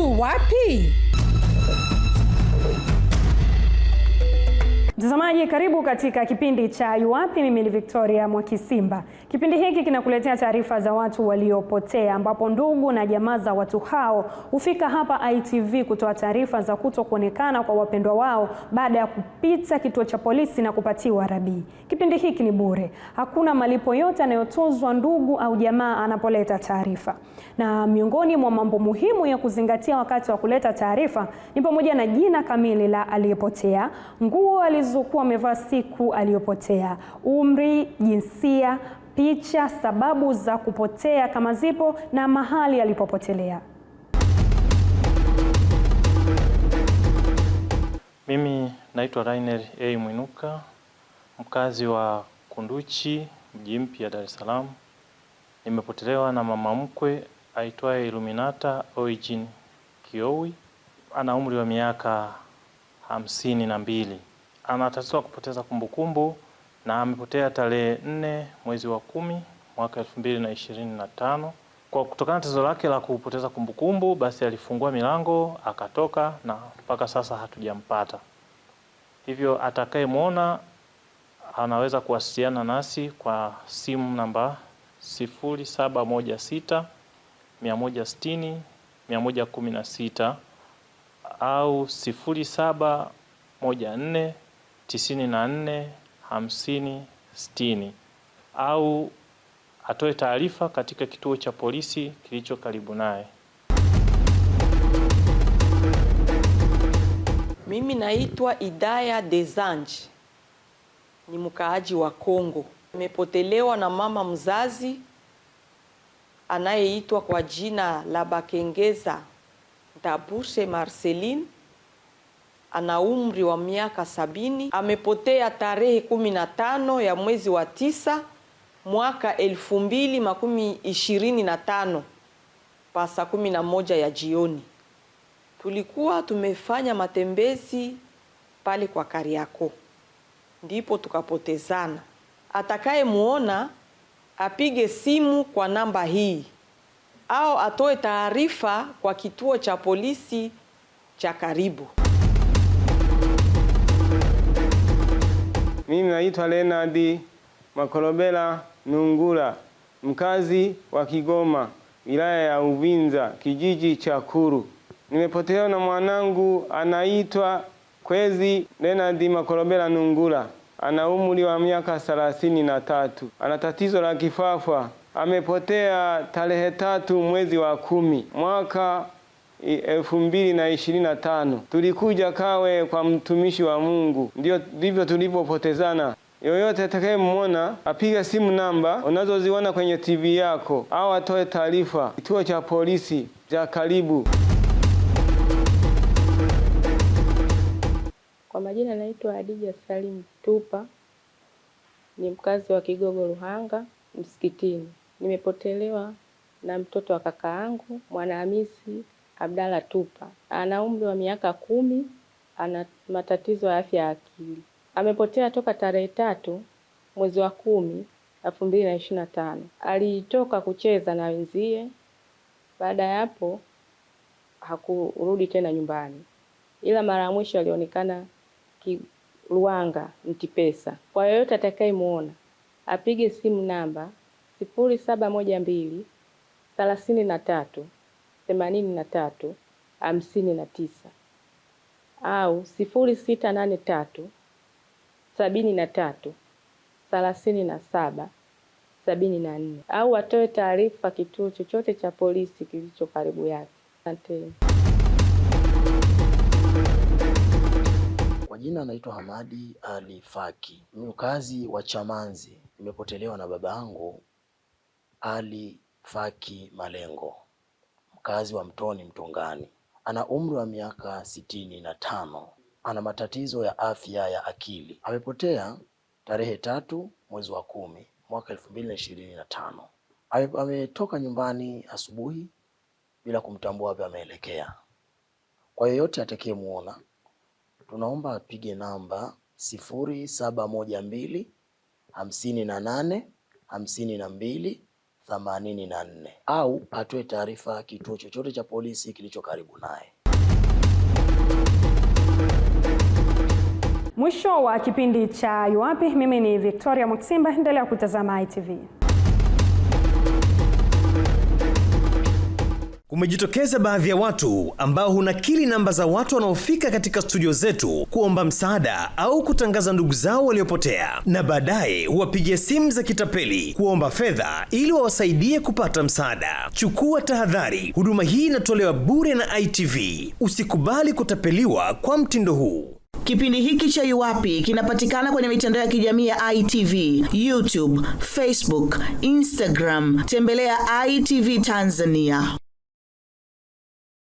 Yu wapi? Mtazamaji, karibu katika kipindi cha Yu wapi. Mimi ni Victoria Mwakisimba. Kipindi hiki kinakuletea taarifa za watu waliopotea, ambapo ndugu na jamaa za watu hao hufika hapa ITV kutoa taarifa za kutokuonekana kwa wapendwa wao baada ya kupita kituo cha polisi na kupatiwa rabii. Kipindi hiki ni bure. Hakuna malipo yote yanayotozwa ndugu au jamaa anapoleta taarifa. Na miongoni mwa mambo muhimu ya kuzingatia wakati wa kuleta taarifa ni pamoja na jina kamili la aliyepotea, nguo alizokuwa amevaa siku aliyopotea, umri, jinsia, picha, sababu za kupotea kama zipo, na mahali alipopotelea. Mimi naitwa Rainer A. Mwinuka, mkazi wa Kunduchi, mji mpya Dar es Salaam. Nimepotelewa na mama mkwe aitwaye Illuminata Origin Kiowi. Ana umri wa miaka 52. Ana tatizo la kupoteza kumbukumbu na amepotea tarehe 4 mwezi wa 10 mwaka 2025. Kwa kutokana na tatizo lake la kupoteza kumbukumbu, basi alifungua milango akatoka na mpaka sasa hatujampata. Hivyo atakayemuona anaweza kuwasiliana nasi kwa simu namba 0716 160 116 au 0714 94 50 60 au atoe taarifa katika kituo cha polisi kilicho karibu naye. Mimi naitwa Idaya Desange, ni mkaaji wa Kongo. Nimepotelewa na mama mzazi anayeitwa kwa jina la Bakengeza Ndabushe Marceline. Ana umri wa miaka 70. Amepotea tarehe 15 ya mwezi wa 9 mwaka 2025 pasa 11 ya jioni. Tulikuwa tumefanya matembezi pale kwa Kariako, ndipo tukapotezana. Atakaye muona apige simu kwa namba hii au atoe taarifa kwa kituo cha polisi cha karibu. Mimi naitwa Leonard Makorobela Nungula, mkazi wa Kigoma, wilaya ya Uvinza, kijiji cha Kuru. Nimepotelewa na mwanangu anaitwa Kwezi Leonard Makorobela Nungula. Ana umri wa miaka 33. Ana tatizo la kifafa. Amepotea tarehe 3 mwezi wa 10 mwaka 2025. Tulikuja Kawe kwa mtumishi wa Mungu. Ndivyo tulipopotezana. Yoyote atakayemwona apige simu namba unazoziona kwenye TV yako au atoe taarifa kituo cha polisi cha karibu. Kwa majina naitwa Adija Salim Tupa, ni mkazi wa Kigogo Ruhanga Msikitini. Nimepotelewa na mtoto wa kaka yangu Mwanahamisi Abdalla Tupa. Ana umri wa miaka 10, ana matatizo ya afya ya akili. Amepotea toka tarehe 3 mwezi wa 10 2025. Alitoka kucheza na wenzie. Baada ya hapo hakurudi tena nyumbani, ila mara ya mwisho alionekana Ruanga Mtipesa. Kwa yoyote atakayemuona apige simu namba 0712 33 83 59 au 0683 73 37 74 au atoe taarifa kituo chochote cha polisi kilicho karibu yake. Asante. Kwa jina naitwa Hamadi Ali Faki, mkazi wa Chamanzi. Nimepotelewa na babangu Ali Faki Malengo, mkazi wa Mtoni Mtongani. Ana umri wa miaka 65. Ana matatizo ya afya ya akili. Amepotea tarehe 3 mwezi wa 10 mwaka 2025. Ametoka nyumbani asubuhi bila kumtambua wapi ameelekea. Kwa yoyote atakayemuona, tunaomba apige namba 0712 58 52 84 au atoe taarifa kituo chochote cha polisi kilicho karibu naye. Mwisho wa kipindi cha Yuwapi, mimi ni Victoria Mwakisimba, endelea kutazama ITV. Kumejitokeza baadhi ya watu ambao hunakili namba za watu wanaofika katika studio zetu kuomba msaada au kutangaza ndugu zao waliopotea, na baadaye huwapigia simu za kitapeli kuomba fedha ili wawasaidie kupata msaada. Chukua tahadhari, huduma hii inatolewa bure na ITV. Usikubali kutapeliwa kwa mtindo huu. Kipindi hiki cha Yuwapi kinapatikana kwenye mitandao ya kijamii ya ITV, YouTube, Facebook, Instagram. Tembelea ITV Tanzania.